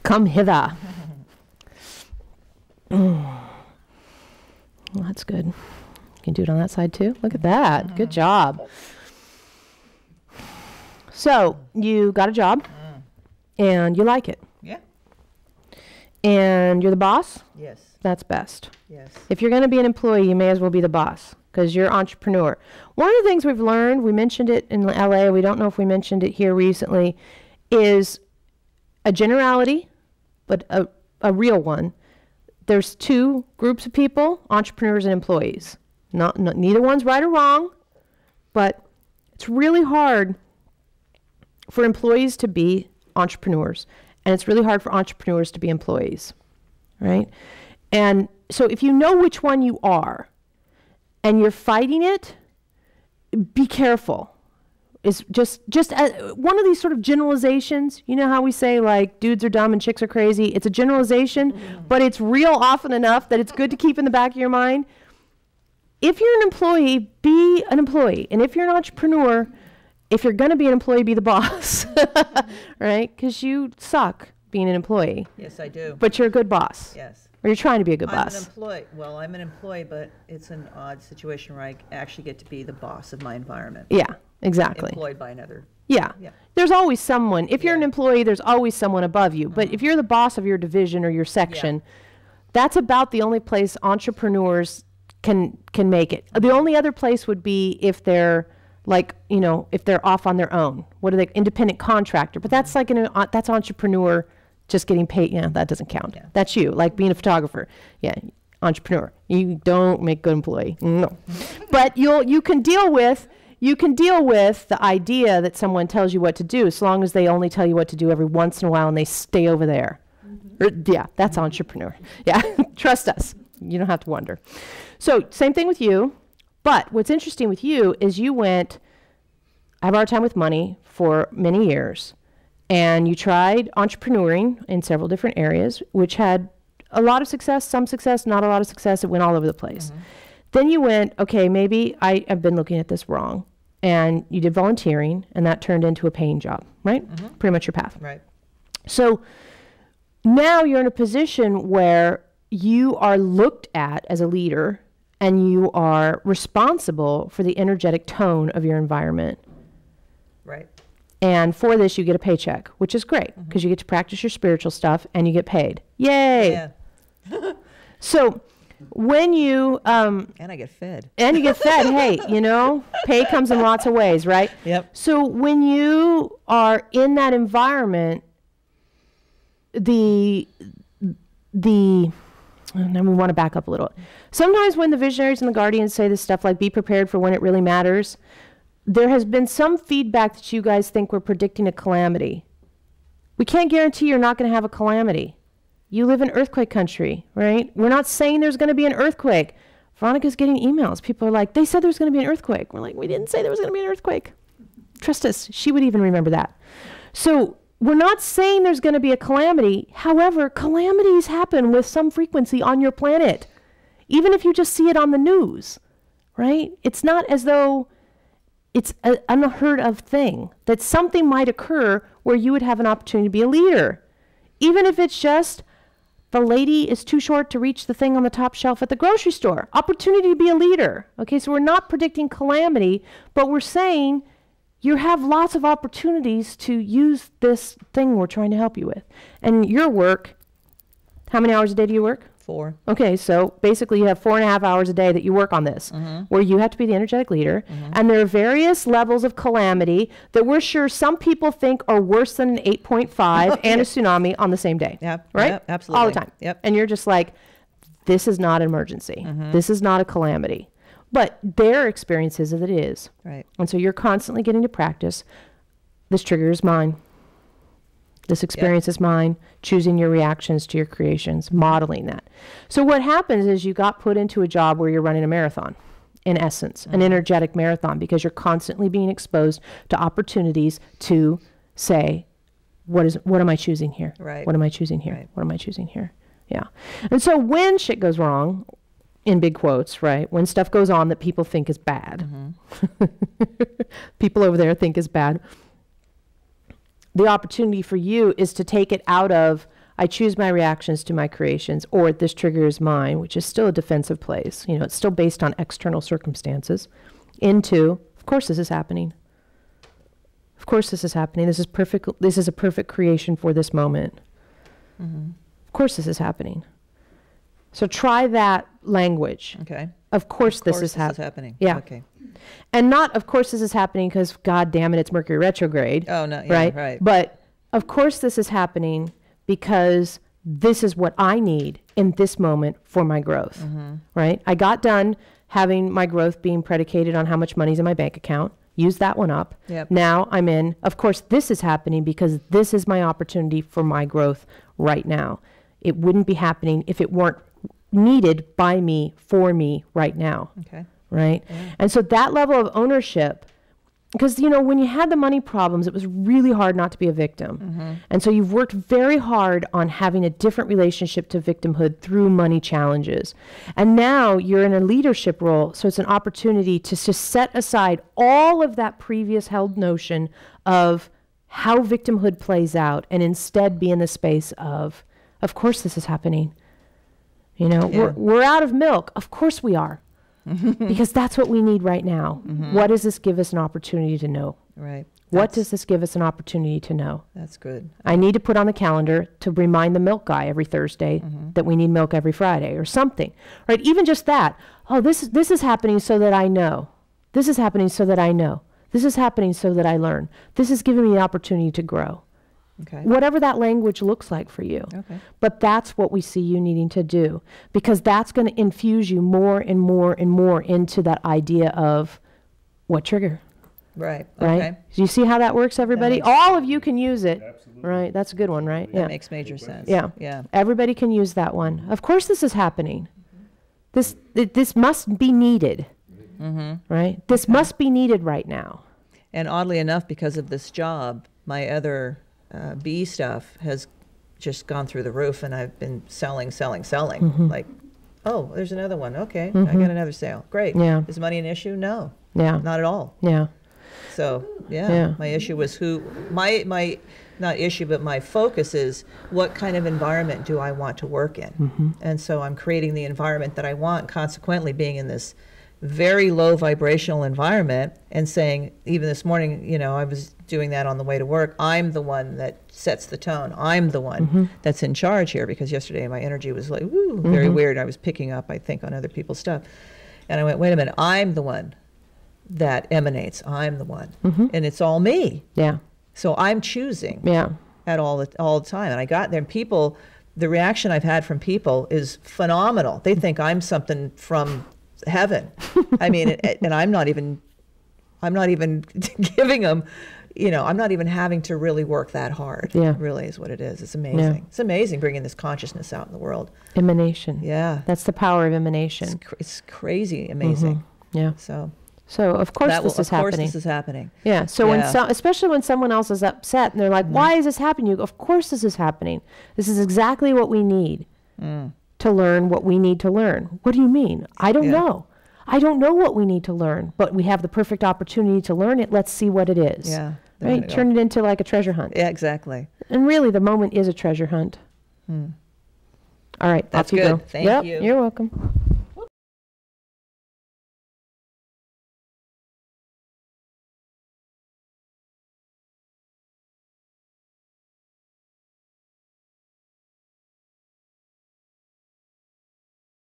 Come hither. Well, that's good. You can do it on that side too. Look at that. Good job. So you got a job and you like it. Yeah. And you're the boss? Yes. That's best. Yes. If you're going to be an employee, you may as well be the boss because you're entrepreneur. One of the things we've learned, we mentioned it in LA, we don't know if we mentioned it here recently, is a generality, but a real one. There's two groups of people, entrepreneurs and employees. Neither one's right or wrong, but it's really hard for employees to be entrepreneurs, and it's really hard for entrepreneurs to be employees, right? And so if you know which one you are and you're fighting it, be careful. It's just one of these sort of generalizations. You know how we say like dudes are dumb and chicks are crazy? It's a generalization, but it's real often enough that it's good to keep in the back of your mind. If you're an employee, be an employee. And if you're an entrepreneur, if you're going to be an employee, be the boss, right? Because you suck being an employee. Yes, I do. But you're a good boss. Yes. Or you're trying to be a good boss. I'm an employee. Well, I'm an employee, but it's an odd situation where I actually get to be the boss of my environment. Yeah, exactly. Employed by another. Yeah. Yeah. There's always someone. If you're an Yeah. employee, there's always someone above you. But if you're the boss of your division or your section, that's about the only place entrepreneurs can make it. The only other place would be if they're like, you know, if they're off on their own. What are they? Independent contractor. But that's like that's entrepreneur just getting paid. Yeah, that doesn't count. Yeah. That's you, like being a photographer. Yeah, entrepreneur. You don't make good employee. No. But you can deal with the idea that someone tells you what to do, as long as they only tell you what to do every once in a while and they stay over there. Yeah, that's entrepreneur. Yeah, trust us. You don't have to wonder. So same thing with you. But what's interesting with you is you went, I have a hard time with money for many years. And you tried entrepreneuring in several different areas, which had a lot of success, some success, not a lot of success. It went all over the place. Then you went, okay, maybe I have been looking at this wrong. And you did volunteering, and that turned into a paying job, right? Pretty much your path. Right. So now you're in a position where you are looked at as a leader, and you are responsible for the energetic tone of your environment. Right. And for this, you get a paycheck, which is great because you get to practice your spiritual stuff and you get paid. Yay! Yeah. So when you... And I get fed. And you get fed. Hey, you know, pay comes in lots of ways, right? Yep. So when you are in that environment, and then we want to back up a little. Sometimes when the visionaries and the guardians say this stuff like, be prepared for when it really matters, there has been some feedback that you guys think we're predicting a calamity. We can't guarantee you're not going to have a calamity. You live in earthquake country, right? We're not saying there's going to be an earthquake. Veronica's getting emails. People are like, they said there's going to be an earthquake. We're like, we didn't say there was going to be an earthquake. Trust us. She would even remember that. So we're not saying there's going to be a calamity. However, calamities happen with some frequency on your planet, even if you just see it on the news, right? It's not as though it's an unheard of thing that something might occur where you would have an opportunity to be a leader. Even if it's just the lady is too short to reach the thing on the top shelf at the grocery store. Opportunity to be a leader. Okay, so we're not predicting calamity, but we're saying you have lots of opportunities to use this thing we're trying to help you with. And your work, how many hours a day do you work? 4. Okay, so basically you have 4.5 hours a day that you work on this, where you have to be the energetic leader. And there are various levels of calamity that we're sure some people think are worse than an 8.5 and a tsunami on the same day. Yep. Right? Yep, absolutely. All the time. Yep. And you're just like, this is not an emergency. This is not a calamity. But their experience is that it is. Right. And so you're constantly getting to practice. This trigger is mine. This experience is mine, choosing your reactions to your creations, modeling that. So what happens is you got put into a job where you're running a marathon, in essence, an energetic marathon, because you're constantly being exposed to opportunities to say, what am I choosing here? Right. What am I choosing here? Right. What am I choosing here? Yeah. And so when shit goes wrong, in big quotes, right, when stuff goes on that people think is bad, people over there think is bad, the opportunity for you is to take it out of I choose my reactions to my creations, or this trigger is mine, which is still a defensive place. You know, it's still based on external circumstances, into, of course this is happening. Of course this is happening. This is perfect. This is a perfect creation for this moment. Of course this is happening. So try that language. Okay. Of course this is happening. Yeah. Okay. And not, of course this is happening because, God damn it, it's Mercury retrograde. Oh, no. Yeah, right? Right. But of course this is happening because this is what I need in this moment for my growth. Right? I got done having my growth being predicated on how much money's in my bank account. Use that one up. Yep. Now I'm in, of course this is happening because this is my opportunity for my growth right now. It wouldn't be happening if it weren't needed by me, for me right now. Okay. Right? Yeah. And so that level of ownership, because, you know, when you had the money problems, it was really hard not to be a victim. And so you've worked very hard on having a different relationship to victimhood through money challenges. And now you're in a leadership role, so it's an opportunity to just set aside all of that previous held notion of how victimhood plays out and instead be in the space of course this is happening. You know, Yeah. we're out of milk. Of course we are. Because that's what we need right now. What does this give us an opportunity to know? Right. What does this give us an opportunity to know? That's good. I need to put on the calendar to remind the milk guy every Thursday that we need milk every Friday or something. Right? Even just that. Oh, this is happening so that I know. This is happening so that I know. This is happening so that I learn. This is giving me the opportunity to grow. Okay. Whatever that language looks like for you. Okay. But that's what we see you needing to do, because that's going to infuse you more and more and more into that idea of what trigger. Right. Right? Okay. Do you see how that works, everybody? makes- All of you can use it. Absolutely. Right? That's a good one, right? That Yeah. makes major sense. Yeah. Yeah. Everybody can use that one. Of course this is happening. This must be needed. Right? This must be needed right now. And oddly enough, because of this job, my other B stuff has just gone through the roof, and I've been selling. Like, oh, there's another one. Okay, I got another sale. Great. Yeah. Is money an issue? No, Yeah. not at all. Yeah. So Yeah. my issue was my not issue, but my focus is what kind of environment do I want to work in, and so I'm creating the environment that I want. Consequently, being in this very low vibrational environment, and saying, even this morning, you know, I was doing that on the way to work. I'm the one that sets the tone. I'm the one that's in charge here, because yesterday my energy was like, woo, very weird. I was picking up, I think, on other people's stuff, and I went, wait a minute, I'm the one that emanates. I'm the one, and it's all me. Yeah. So I'm choosing Yeah. at all the time. And I got there, and people, the reaction I've had from people is phenomenal. They think I'm something from heaven. I mean, and I'm not even giving them, you know, I'm not even having to really work that hard. Yeah. Really is what it is. It's amazing. Yeah. It's amazing bringing this consciousness out in the world. Emanation. Yeah. That's the power of emanation. It's crazy amazing. Yeah. So Of course that will- this is of course happening. this is happening. Yeah. So Yeah. especially when someone else is upset and they're like, why is this happening? You go, of course this is happening. This is exactly what we need to learn what we need to learn. What do you mean? I don't Yeah. know. I don't know what we need to learn, but we have the perfect opportunity to learn it. Let's see what it is. Yeah. There Right? we go. Turn it into like a treasure hunt. Yeah, exactly. And really the moment is a treasure hunt. All right. That's off you good. go. Thank Yep, you. You're welcome.